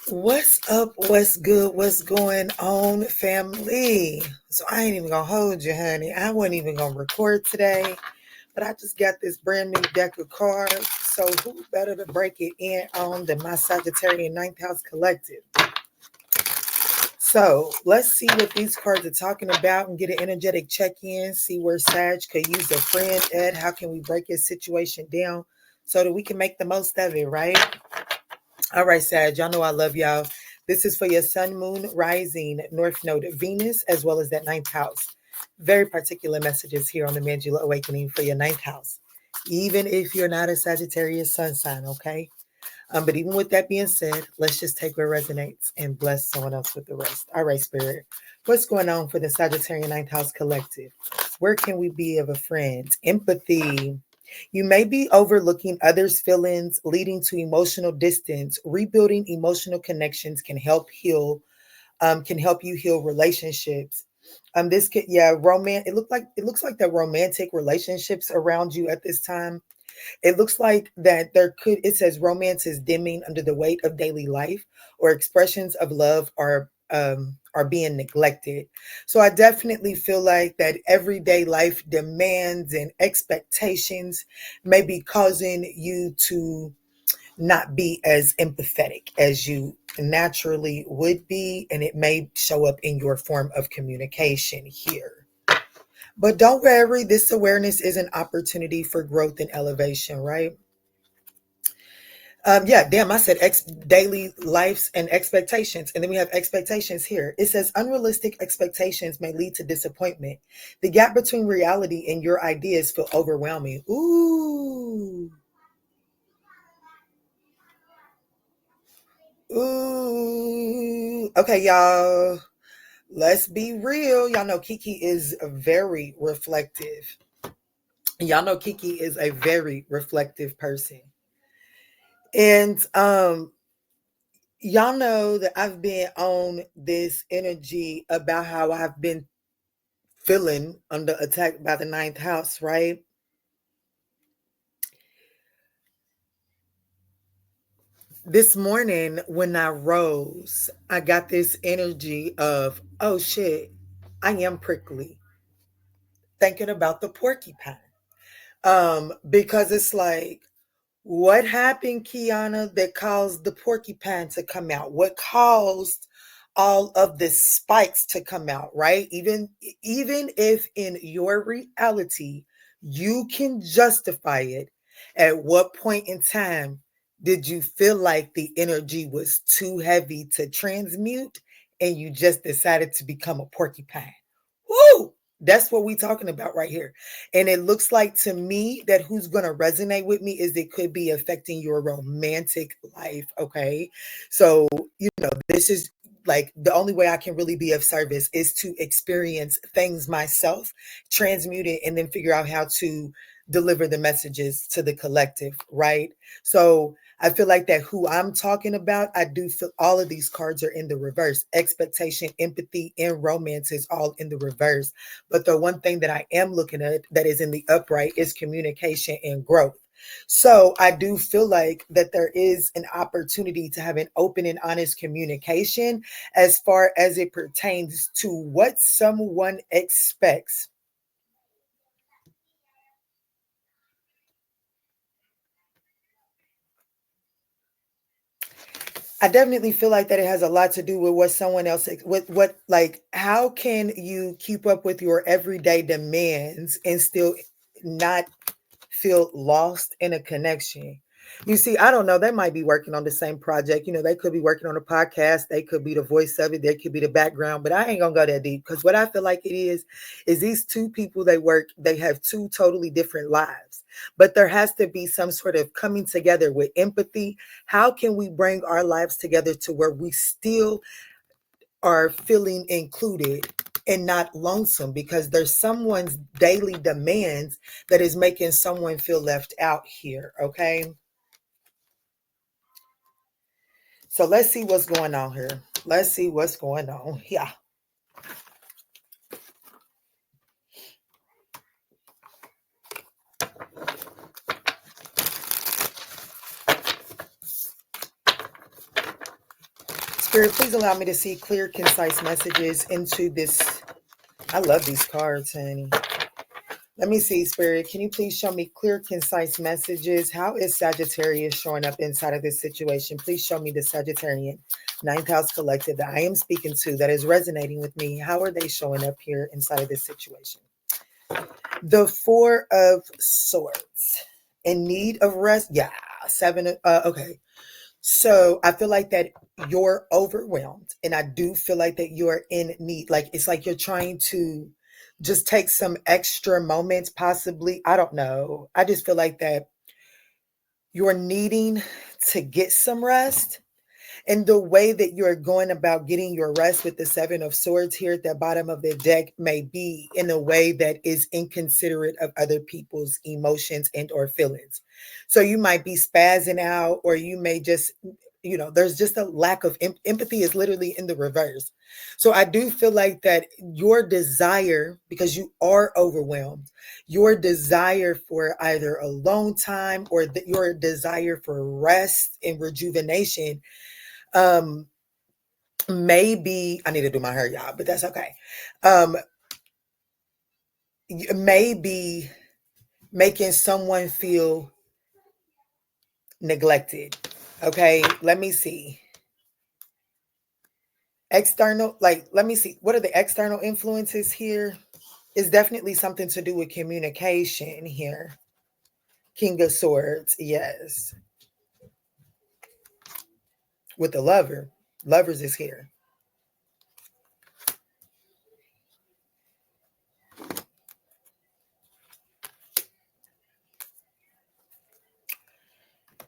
What's up? What's good? What's going on, family? So I ain't even gonna hold you, honey. I wasn't even gonna record today, but I just got this brand new deck of cards. So who better to break it in on than my Sagittarius Ninth House Collective? So let's see what these cards are talking about and get an energetic check-in. See where Sag could use a friend at. How can we break his situation down so that we can make the most of it, right? All right, Sag, y'all know I love y'all. This is for your sun, moon, rising, north node, Venus, as well as that ninth house. Very particular messages here on the Manjula Awakening for your ninth house. Even if you're not a Sagittarius sun sign, okay? But even with that being said, let's just take what resonates and bless someone else with the rest. All right, Spirit. What's going on for the Sagittarius ninth house collective? Where can we be of a friend? Empathy. You may be overlooking others' feelings, leading to emotional distance. Rebuilding emotional connections can help heal, can help you heal relationships. This could, it looks like the romantic relationships around you at this time. It looks like that it says romance is dimming under the weight of daily life, or expressions of love are being neglected. So I definitely feel like that everyday life demands and expectations may be causing you to not be as empathetic as you naturally would be, and it may show up in your form of communication here. But don't worry, this awareness is an opportunity for growth and elevation, right? I said daily lives and expectations. And then we have expectations here. It says unrealistic expectations may lead to disappointment. The gap between reality and your ideas feel overwhelming. Ooh. Ooh. Okay, y'all. Let's be real. Y'all know Kiki is very reflective. Y'all know Kiki is a very reflective person. And y'all know that I've been on this energy about how I've been feeling under attack by the ninth house, right? This morning when I rose, I got this energy of, oh shit, I am prickly. Thinking about the porcupine. Because it's like, what happened, Kiana, that caused the porcupine to come out? What caused all of the spikes to come out, right? Even if in your reality you can justify it, at what point in time did you feel like the energy was too heavy to transmute and you just decided to become a porcupine? Woo! That's what we're talking about right here. And it looks like to me that who's going to resonate with me is it could be affecting your romantic life. Okay. So, this is like the only way I can really be of service is to experience things myself, transmute it, and then figure out how to deliver the messages to the collective. Right. So, I feel like that who I'm talking about, I do feel all of these cards are in the reverse. Expectation, empathy, and romance is all in the reverse. But the one thing that I am looking at that is in the upright is communication and growth. So I do feel like that there is an opportunity to have an open and honest communication as far as it pertains to what someone expects. I definitely feel like that it has a lot to do with what someone else, with what, like, how can you keep up with your everyday demands and still not feel lost in a connection? You see, I don't know. They might be working on the same project. They could be working on a podcast. They could be the voice of it. They could be the background. But I ain't going to go that deep because what I feel like it is these two people, they have two totally different lives. But there has to be some sort of coming together with empathy. How can we bring our lives together to where we still are feeling included and not lonesome, because there's someone's daily demands that is making someone feel left out here, okay? So let's see what's going on here. Let's see what's going on. Yeah. Spirit, please allow me to see clear, concise messages into this. I love these cards, honey. Let me see, Spirit. Can you please show me clear, concise messages? How is Sagittarius showing up inside of this situation? Please show me the Sagittarian ninth house collective that I am speaking to that is resonating with me. How are they showing up here inside of this situation? The Four of Swords. In need of rest? Yeah. Seven. Okay. So I feel like that you're overwhelmed, and I do feel like that you're in need. Like it's like you're trying to just take some extra moments, possibly. I don't know. I just feel like that you're needing to get some rest. And the way that you're going about getting your rest with the Seven of Swords here at the bottom of the deck may be in a way that is inconsiderate of other people's emotions and or feelings. So you might be spazzing out, or you may just, there's just a lack of empathy is literally in the reverse. So I do feel like that your desire, because you are overwhelmed, your desire for either alone time or your desire for rest and rejuvenation, maybe I need to do my hair, y'all, but that's okay. Maybe making someone feel neglected. Okay, let me see. External, like, let me see. What are the external influences here? It's definitely something to do with communication here. King of Swords, yes. With the lover. Lovers is here.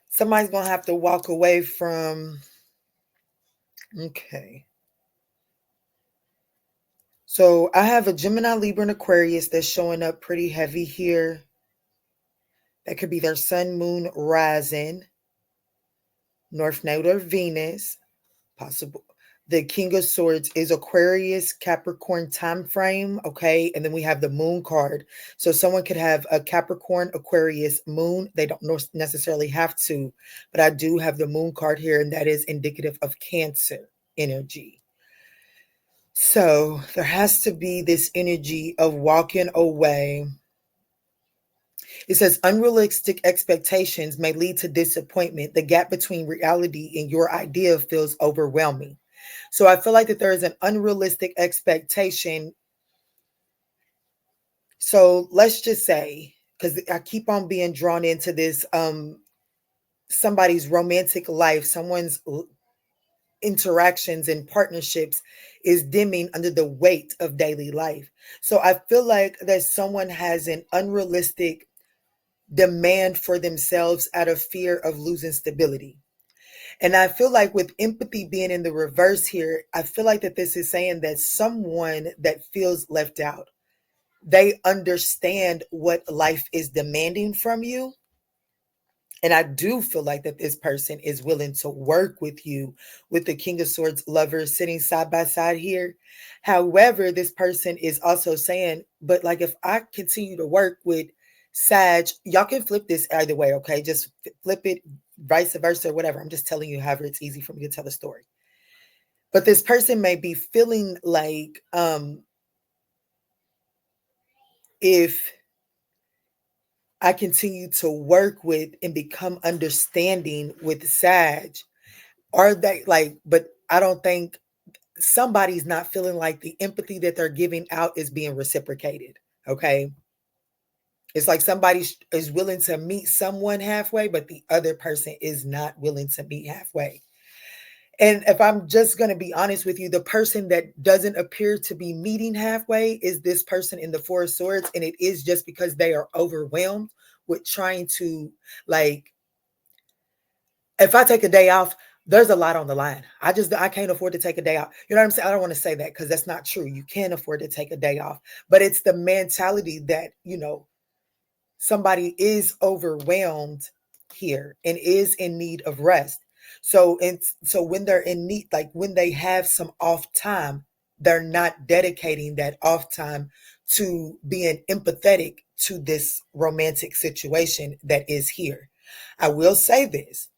Somebody's going to have to walk away from... Okay. So I have a Gemini, Libra, and Aquarius that's showing up pretty heavy here. That could be their sun, moon, rising, north node, or Venus. Possible. The King of Swords is Aquarius, Capricorn time frame. Okay. And then we have the moon card. So someone could have a Capricorn, Aquarius, moon. They don't necessarily have to, but I do have the moon card here, and that is indicative of Cancer energy. So there has to be this energy of walking away. It says unrealistic expectations may lead to disappointment. The gap between reality and your idea feels overwhelming. So I feel like that there is an unrealistic expectation. So let's just say, because I keep on being drawn into this, somebody's romantic life, someone's interactions and partnerships is dimming under the weight of daily life. So I feel like that someone has an unrealistic demand for themselves out of fear of losing stability. And I feel like with empathy being in the reverse here, I feel like that this is saying that someone that feels left out, they understand what life is demanding from you. And I do feel like that this person is willing to work with you, with the King of Swords lover sitting side by side here. However, this person is also saying, but like if I continue to work with Sag, y'all can flip this either way, okay? Just flip it vice versa or whatever. I'm just telling you however it's easy for me to tell a story. But this person may be feeling like if I continue to work with and become understanding with Sag, are they like, but I don't think somebody's not feeling like the empathy that they're giving out is being reciprocated. Okay. It's like somebody is willing to meet someone halfway, but the other person is not willing to meet halfway. And if I'm just going to be honest with you, the person that doesn't appear to be meeting halfway is this person in the Four of Swords. And it is just because they are overwhelmed with trying to, like, if I take a day off, there's a lot on the line. I can't afford to take a day off. You know what I'm saying? I don't want to say that because that's not true. You can afford to take a day off, but it's the mentality that, somebody is overwhelmed here and is in need of rest. So when they're in need, like when they have some off time, they're not dedicating that off time to being empathetic to this romantic situation that is here. I will say this.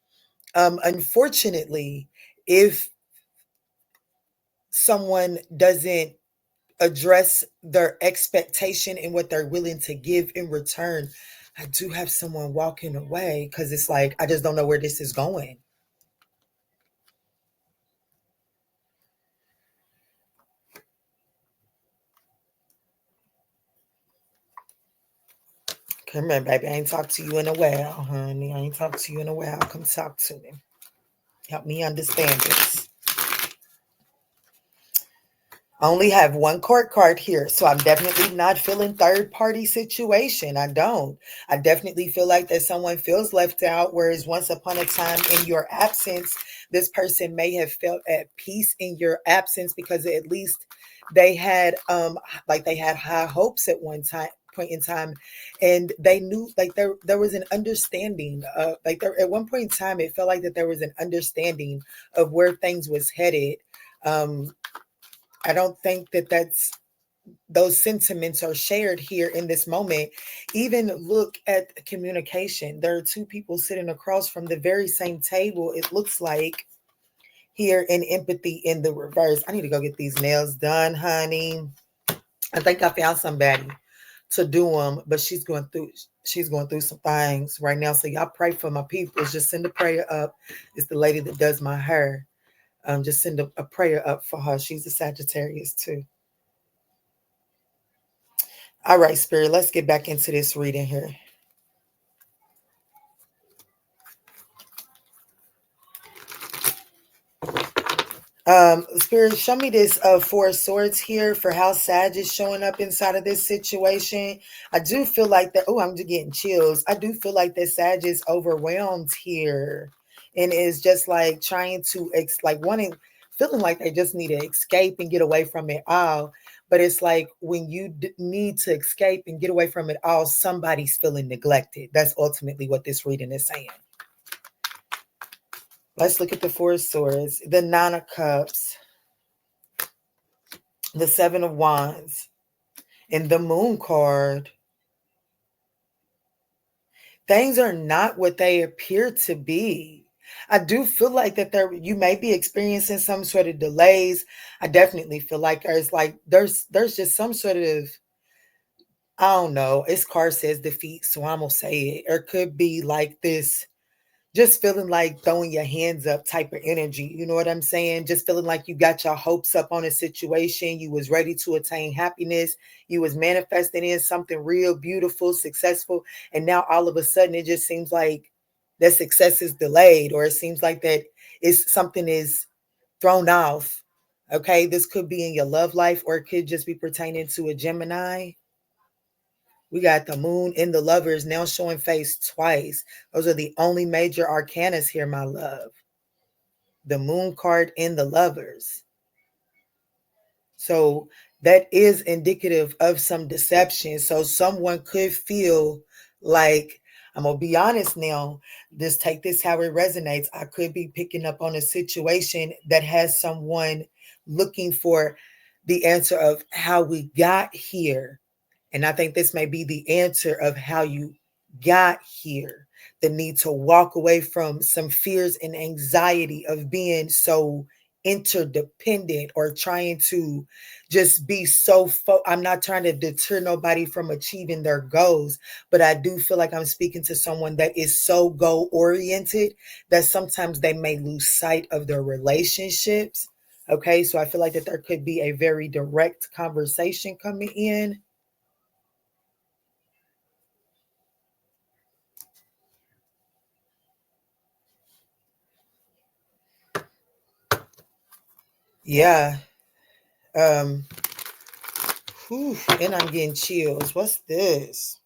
Unfortunately, if someone doesn't address their expectation and what they're willing to give in return, I do have someone walking away because it's like, I just don't know where this is going. Come here, baby. I ain't talked to you in a while, honey. I ain't talked to you in a while. Come talk to me. Help me understand this. I only have one court card here, so I'm definitely not feeling third party situation. I don't. I definitely feel like that someone feels left out, whereas once upon a time in your absence, this person may have felt at peace in your absence because at least they had like they had high hopes at one time point in time, and they knew like there was an understanding like there at one point in time it felt like that there was an understanding of where things was headed. um I don't think that those sentiments are shared here in this moment. Even look at communication. There are two people sitting across from the very same table. It looks like here in empathy in the reverse. I need to go get these nails done, honey. I think I found somebody to do them, but she's going through some things right now. So y'all pray for my people. Just send a prayer up. It's the lady that does my hair. Just send a prayer up for her. She's a Sagittarius too. All right, Spirit, let's get back into this reading here. Spirit, show me this Four of Swords here for how Sag is showing up inside of this situation. I do feel like that. Oh, I'm just getting chills. I do feel like that Sag is overwhelmed here and is just like trying to like wanting, feeling like they just need to escape and get away from it all. But it's like when you need to escape and get away from it all, somebody's feeling neglected. That's ultimately what this reading is saying. Let's look at the Four of Swords, the Nine of Cups, the Seven of Wands, and the Moon card. Things are not what they appear to be. I do feel like that you may be experiencing some sort of delays. I definitely feel like there's just some sort of, I don't know. This card says defeat, so I'm gonna say it. Or it could be like this, just feeling like throwing your hands up type of energy. You know what I'm saying? Just feeling like you got your hopes up on a situation. You was ready to attain happiness. You was manifesting in something real, beautiful, successful. And now all of a sudden it just seems like that success is delayed, or it seems like that is something is thrown off. Okay. This could be in your love life, or it could just be pertaining to a Gemini. We got the moon in the lovers now showing face twice. Those are the only major arcanas here, my love. The moon card in the lovers. So that is indicative of some deception. So someone could feel like, I'm going to be honest now, just take this how it resonates. I could be picking up on a situation that has someone looking for the answer of how we got here. And I think this may be the answer of how you got here. The need to walk away from some fears and anxiety of being so interdependent, or trying to just be so I'm not trying to deter nobody from achieving their goals, but I do feel like I'm speaking to someone that is so goal oriented that sometimes they may lose sight of their relationships. Okay, so I feel like that there could be a very direct conversation coming in. Yeah. Um, whew, and I'm getting chills. What's this?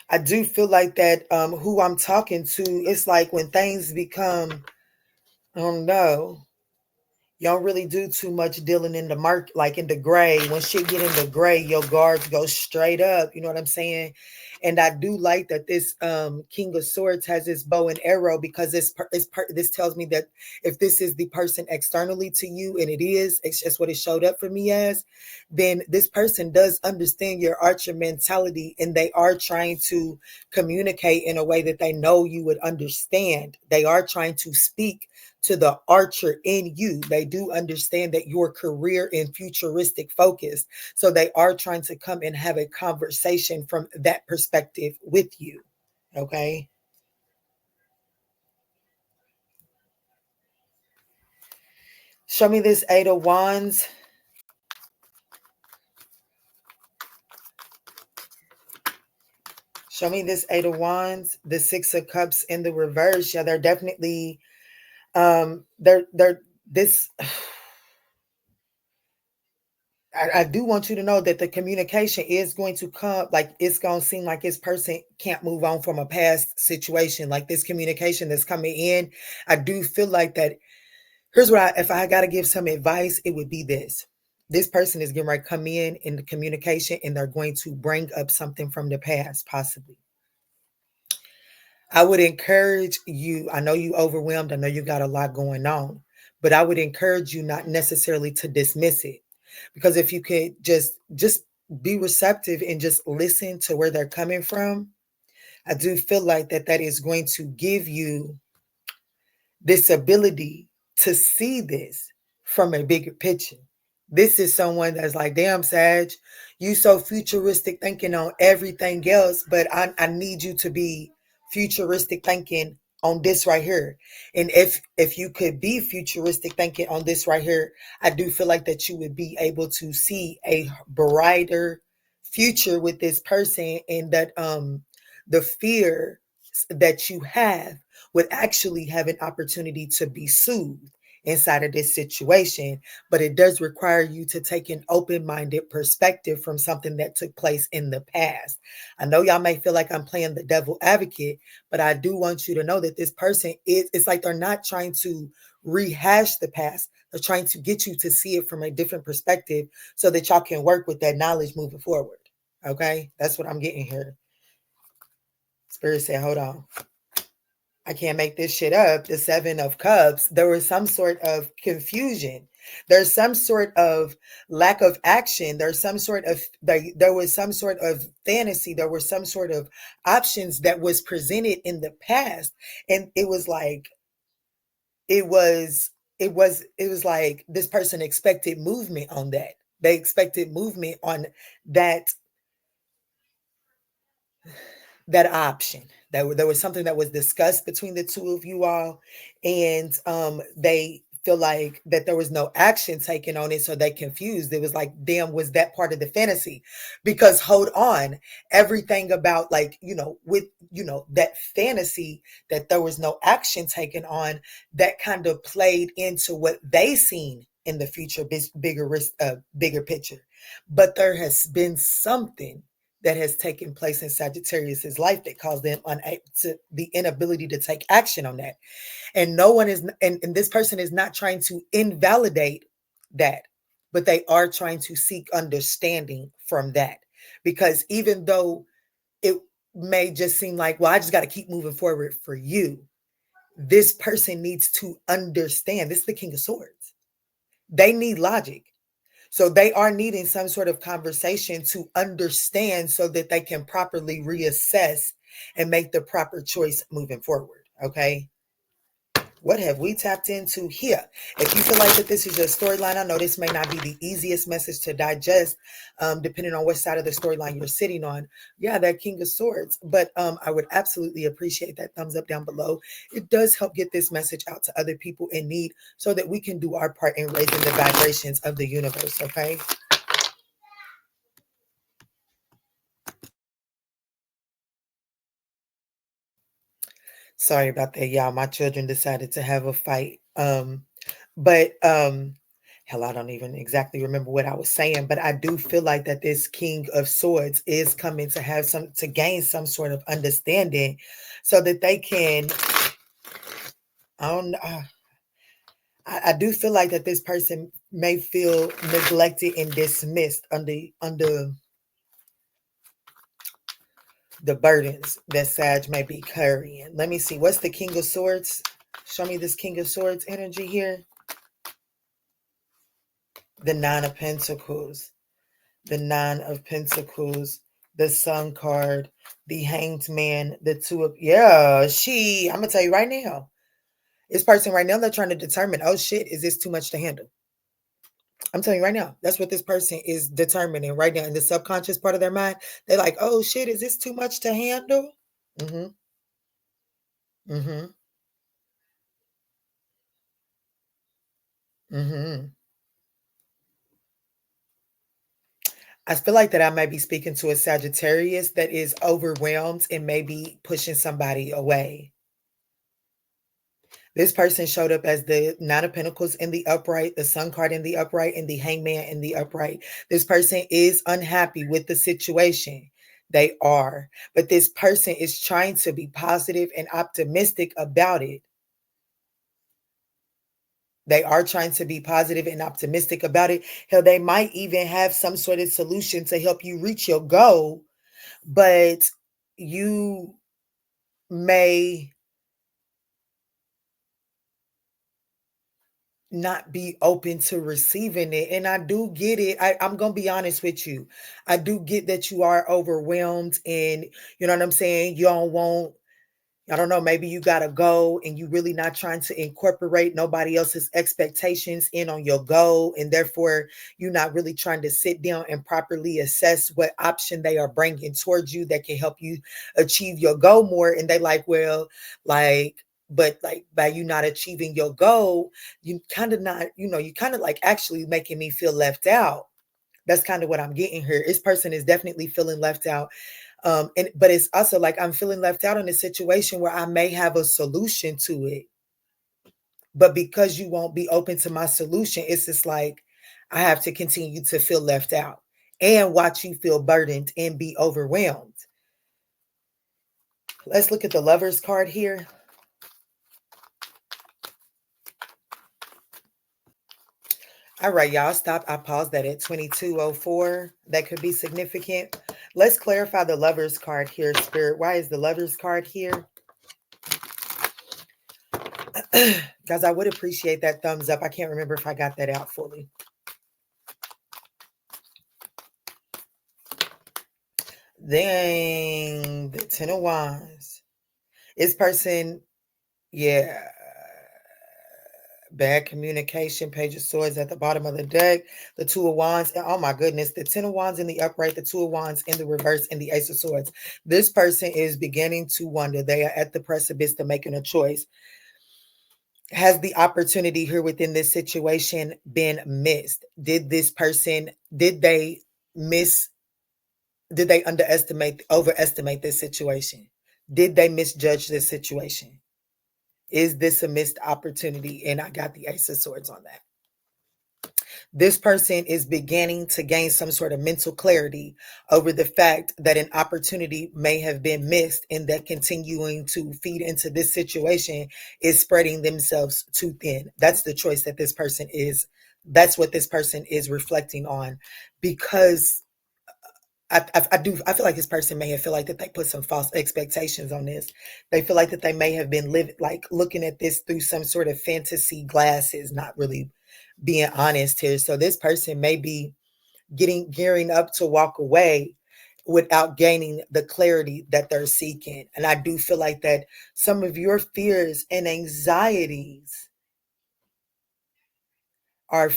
I do feel like that who I'm talking to, it's like when things become, I don't know, you don't really do too much dealing in the market, like in the gray. When shit get in the gray, your guards go straight up. You know what I'm saying? And I do like that this King of Swords has this bow and arrow, because this tells me that if this is the person externally to you, and it's just what it showed up for me as, then this person does understand your archer mentality, and they are trying to communicate in a way that they know you would understand. They are trying to speak to the archer in you. They do understand that your career and futuristic focus. So they are trying to come and have a conversation from that perspective with you. Okay. Show me this Eight of Wands. Show me this Eight of Wands, the Six of Cups in the reverse. Yeah, they're definitely they're this I do want you to know that the communication is going to come, like it's going to seem like this person can't move on from a past situation. Like this communication that's coming in, I do feel like that. Here's what if I got to give some advice, it would be this. This person is getting ready to come in the communication, and they're going to bring up something from the past, possibly. I would encourage you. I know you overwhelmed. I know you got a lot going on, but I would encourage you not necessarily to dismiss it, because if you could just be receptive and just listen to where they're coming from, I do feel like that is going to give you this ability to see this from a bigger picture. This is someone that's like, damn, Sag, you so futuristic thinking on everything else, but I need you to be futuristic thinking on this right here. And if you could be futuristic thinking on this right here, I do feel like that you would be able to see a brighter future with this person, and that the fear that you have would actually have an opportunity to be soothed inside of this situation. But it does require you to take an open-minded perspective from something that took place in the past. I know y'all may feel like I'm playing the devil advocate, but I do want you to know that this person it's like they're not trying to rehash the past. They're trying to get you to see it from a different perspective so that y'all can work with that knowledge moving forward. Okay? That's what I'm getting here. Spirit said, hold on. I can't make this shit up. The Seven of Cups, there was some sort of confusion. There's some sort of lack of action. There's some sort of, there was some sort of fantasy. There were some sort of options that was presented in the past. And it was like, it was like this person expected movement on that. They expected movement on that option. There was something that was discussed between the two of you all, and they feel like that there was no action taken on it, so they confused. It was like, damn, was that part of the fantasy? Because hold on, everything about, like, with that fantasy that there was no action taken on, that kind of played into what they seen in the future, bigger picture. But there has been something that has taken place in Sagittarius's life that caused them the inability to take action on that. And no one is, and this person is not trying to invalidate that, but they are trying to seek understanding from that. Because even though it may just seem like, well, I just got to keep moving forward for you, this person needs to understand. This is the King of Swords. They need logic. So they are needing some sort of conversation to understand so that they can properly reassess and make the proper choice moving forward. Okay. What have we tapped into here? If you feel like that this is your storyline, I know this may not be the easiest message to digest, depending on what side of the storyline you're sitting on. Yeah, that King of Swords. But I would absolutely appreciate that thumbs up down below. It does help get this message out to other people in need so that we can do our part in raising the vibrations of the universe, okay? Sorry about that, y'all. My children decided to have a fight. But hell, I don't even exactly remember what I was saying, but I do feel like that this King of Swords is coming to have to gain some sort of understanding so that they can, I don't know. I do feel like that this person may feel neglected and dismissed under the burdens that Sag may be carrying. Let me see. What's the King of Swords? Show me this King of Swords energy here. The Nine of Pentacles. The Nine of Pentacles. The Sun card. The Hanged Man. The Two of... Yeah, I'm going to tell you right now. This person right now, they're trying to determine, oh shit, is this too much to handle? I'm telling you right now, that's what this person is determining right now in the subconscious part of their mind. They're like, oh shit, is this too much to handle? Mm-hmm. Mm-hmm. Mm-hmm. I feel like that I might be speaking to a Sagittarius that is overwhelmed and maybe pushing somebody away. This person showed up as the Nine of Pentacles in the upright, the Sun card in the upright, and the Hangman in the upright. This person is unhappy with the situation. They are. But this person is trying to be positive and optimistic about it. They are trying to be positive and optimistic about it. Hell, they might even have some sort of solution to help you reach your goal, but you may not be open to receiving it. And I do get it. I'm going to be honest with you. I do get that you are overwhelmed and you know what I'm saying? You don't want, I don't know, maybe you got to go and you really not trying to incorporate nobody else's expectations in on your goal. And therefore, you're not really trying to sit down and properly assess what option they are bringing towards you that can help you achieve your goal more. And they like, well, but like by you not achieving your goal, you kind of not, you kind of like actually making me feel left out. That's kind of what I'm getting here. This person is definitely feeling left out. But it's also like I'm feeling left out in a situation where I may have a solution to it. But because you won't be open to my solution, it's just like I have to continue to feel left out and watch you feel burdened and be overwhelmed. Let's look at the Lover's card here. All right, y'all, stop. I paused that at 22:04. That could be significant. Let's clarify the Lover's card here, Spirit. Why is the Lover's card here? Guys, I would appreciate that thumbs up. I can't remember if I got that out fully. Dang, the Ten of Wands. This person, yeah, bad communication. Page of Swords at the bottom of the deck. The Two of Wands. And oh my goodness, the Ten of Wands in the upright, the Two of Wands in the reverse, and the Ace of Swords. This person is beginning to wonder. They are at the precipice to making a choice. Has the opportunity here within this situation been missed? Did they overestimate this situation? Did they misjudge this situation? Is this a missed opportunity? And I got the Ace of Swords on that. This person is beginning to gain some sort of mental clarity over the fact that an opportunity may have been missed and that continuing to feed into this situation is spreading themselves too thin. That's the choice that this person is. That's what this person is reflecting on, because I feel like this person may have feel like that they put some false expectations on this. They feel like that they may have been looking at this through some sort of fantasy glasses, not really being honest here. So this person may be gearing up to walk away without gaining the clarity that they're seeking. And I do feel like that some of your fears and anxieties are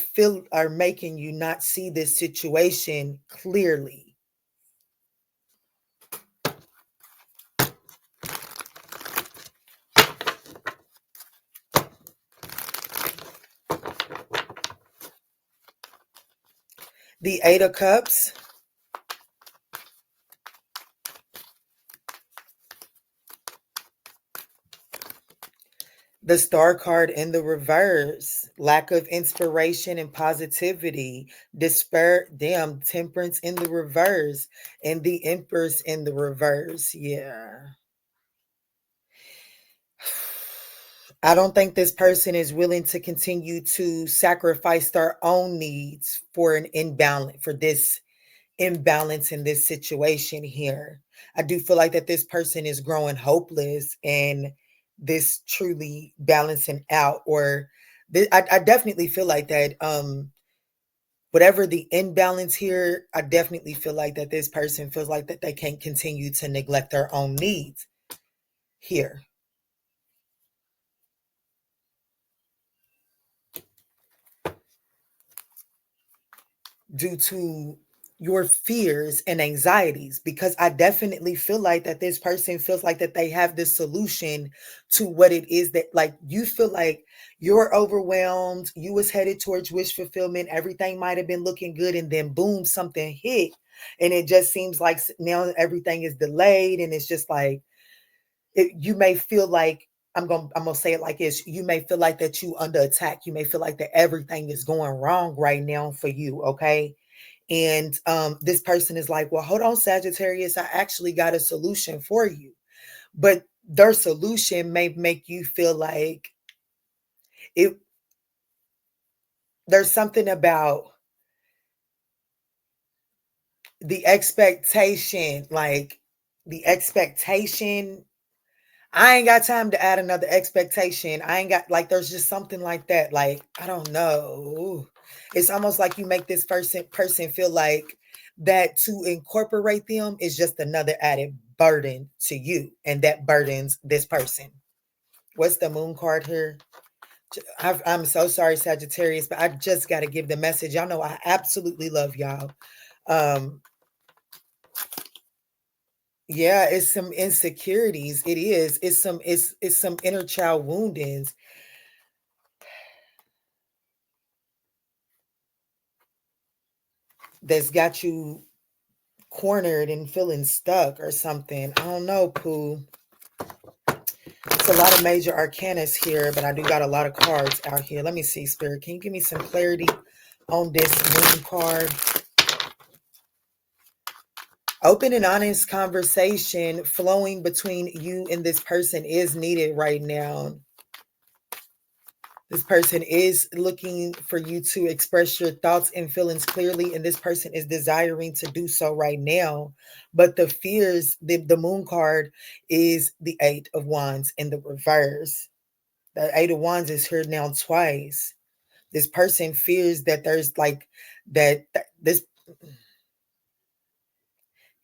making you not see this situation clearly. The Eight of Cups. The Star card in the reverse. Lack of inspiration and positivity. Despair. Damn. Temperance in the reverse. And the Empress in the reverse. Yeah. I don't think this person is willing to continue to sacrifice their own needs for an imbalance, for this imbalance in this situation here. I do feel like that this person is growing hopeless and this truly balancing out, or I definitely feel like that whatever the imbalance here, I definitely feel like that this person feels like that they can't continue to neglect their own needs here. Due to your fears and anxieties, because I definitely feel like that this person feels like that they have this solution to what it is that, like, you feel like you're overwhelmed, you was headed towards wish fulfillment, everything might have been looking good, and then boom, something hit, and it just seems like now everything is delayed, and it's just like you may feel like, I'm gonna say it like this, you may feel like that you under attack, you may feel like that everything is going wrong right now for you, okay? And this person is like, well, hold on, Sagittarius, I actually got a solution for you. But their solution may make you feel like it, there's something about the expectation, like the expectation. I ain't got time to add another expectation. I ain't got, like, there's just something like that. Like, I don't know. It's almost like you make this person feel like that to incorporate them is just another added burden to you. And that burdens this person. What's the moon card here? I'm so sorry, Sagittarius, but I just got to give the message. Y'all know I absolutely love y'all. Um, yeah, it's some insecurities. It is. It's some inner child woundings that's got you cornered and feeling stuck or something. I don't know, Pooh. It's a lot of major arcanas here, but I do got a lot of cards out here. Let me see, Spirit. Can you give me some clarity on this moon card? Open and honest conversation flowing between you and this person is needed right now. This person is looking for you to express your thoughts and feelings clearly, and this person is desiring to do so right now. But the fears, the moon card is the Eight of Wands in the reverse. The Eight of Wands is here now twice. This person fears that there's like this.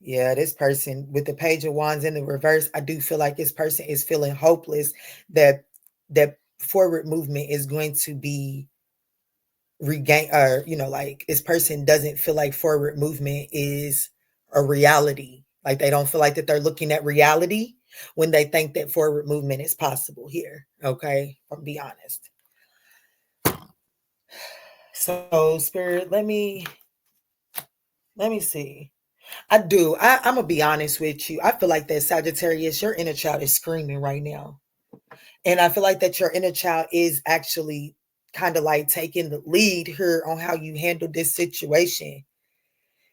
Yeah, this person with the Page of Wands in the reverse, I do feel like this person is feeling hopeless that that forward movement is going to be regain, or like this person doesn't feel like forward movement is a reality. Like they don't feel like that they're looking at reality when they think that forward movement is possible here. Okay, I'll be honest. So Spirit, let me see. I'm gonna be honest with you. I feel like that Sagittarius, your inner child is screaming right now. And I feel like that your inner child is actually kind of like taking the lead here on how you handle this situation.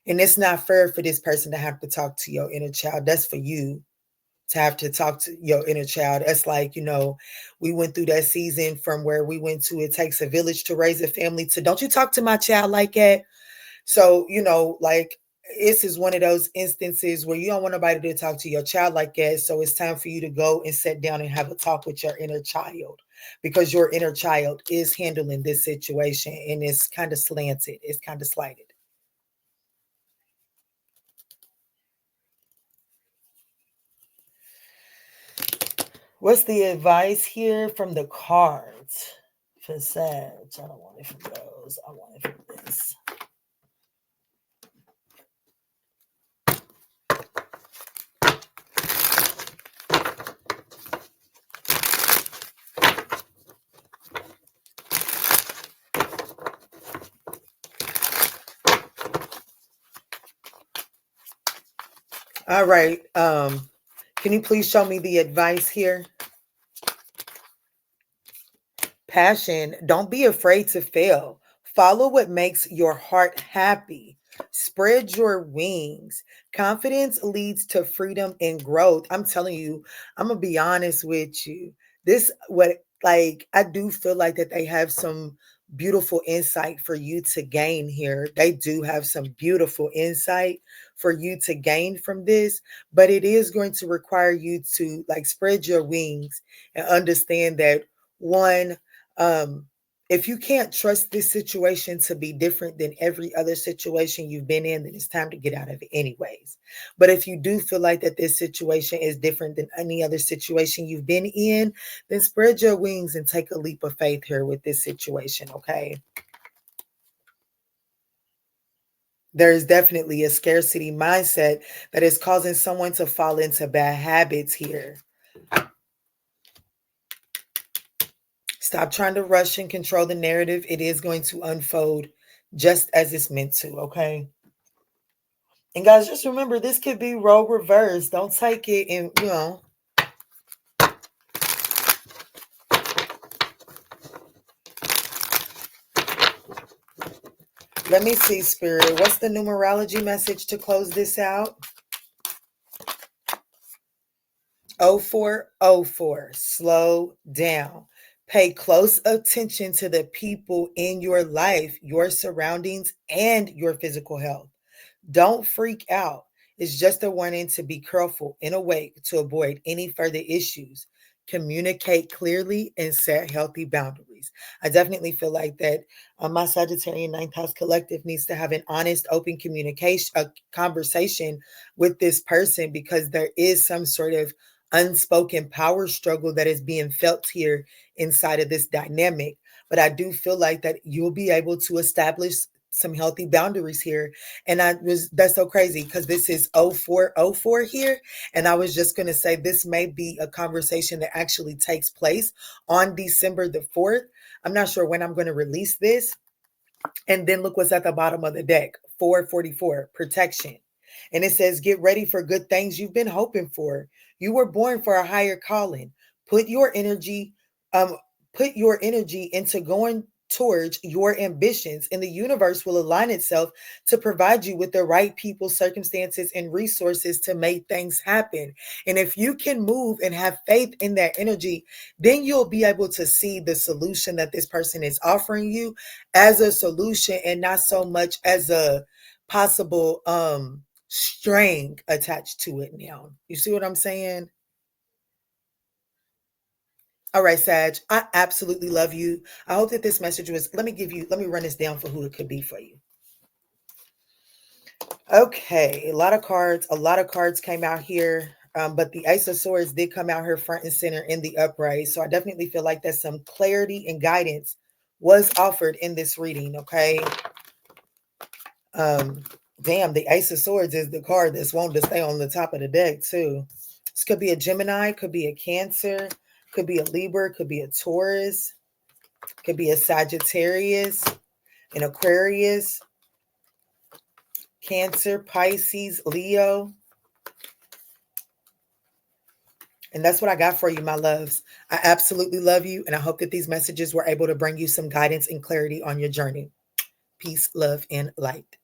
And it's not fair for this person to have to talk to your inner child. That's for you to have to talk to your inner child. That's like, we went through that season from where we went to it takes a village to raise a family to don't you talk to my child like that. So, like this is one of those instances where you don't want nobody to talk to your child like that. So it's time for you to go and sit down and have a talk with your inner child, because your inner child is handling this situation and it's kind of slanted. It's kind of slighted. What's the advice here from the cards for Sag? I don't want it from those. I want it from this. All right. Can you please show me the advice here? Passion, don't be afraid to fail. Follow what makes your heart happy. Spread your wings. Confidence leads to freedom and growth. I'm telling you, I'm going to be honest with you. This, what, like, I do feel like that they have some beautiful insight for you to gain here. They do have some beautiful insight for you to gain from this, but it is going to require you to like spread your wings and understand that one, um, if you can't trust this situation to be different than every other situation you've been in, then it's time to get out of it anyways. But if you do feel like that this situation is different than any other situation you've been in, then spread your wings and take a leap of faith here with this situation, okay? There's definitely a scarcity mindset that is causing someone to fall into bad habits here. Stop trying to rush and control the narrative. It is going to unfold just as it's meant to, okay? And guys, just remember, this could be role reversed. Don't take it and, let me see, Spirit. What's the numerology message to close this out? 0404. Slow down. Pay close attention to the people in your life, your surroundings, and your physical health. Don't freak out. It's just a warning to be careful and awake to avoid any further issues. Communicate clearly and set healthy boundaries. I definitely feel like that my Sagittarian Ninth House Collective needs to have an honest, open communication, a conversation with this person, because there is some sort of unspoken power struggle that is being felt here inside of this dynamic. But I do feel like that you'll be able to establish some healthy boundaries here. And that's so crazy because this is 0404 here. And I was just going to say, this may be a conversation that actually takes place on December the 4th. I'm not sure when I'm going to release this. And then look what's at the bottom of the deck, 444, protection. And it says, get ready for good things you've been hoping for. You were born for a higher calling. Put your energy, into going towards your ambitions, and the universe will align itself to provide you with the right people, circumstances, and resources to make things happen. And if you can move and have faith in that energy, then you'll be able to see the solution that this person is offering you as a solution and not so much as a possible string attached to it now. You see what I'm saying? All right, Sag, I absolutely love you. I hope that this message was, let me run this down for who it could be for you. Okay, a lot of cards came out here, but the Ace of Swords did come out here front and center in the upright. So I definitely feel like that some clarity and guidance was offered in this reading, okay? Damn, the Ace of Swords is the card that's wanting to stay on the top of the deck too. This could be a Gemini, could be a Cancer, could be a Libra, could be a Taurus, could be a Sagittarius, an Aquarius, Cancer, Pisces, Leo. And that's what I got for you, my loves. I absolutely love you, and I hope that these messages were able to bring you some guidance and clarity on your journey. Peace, love, and light.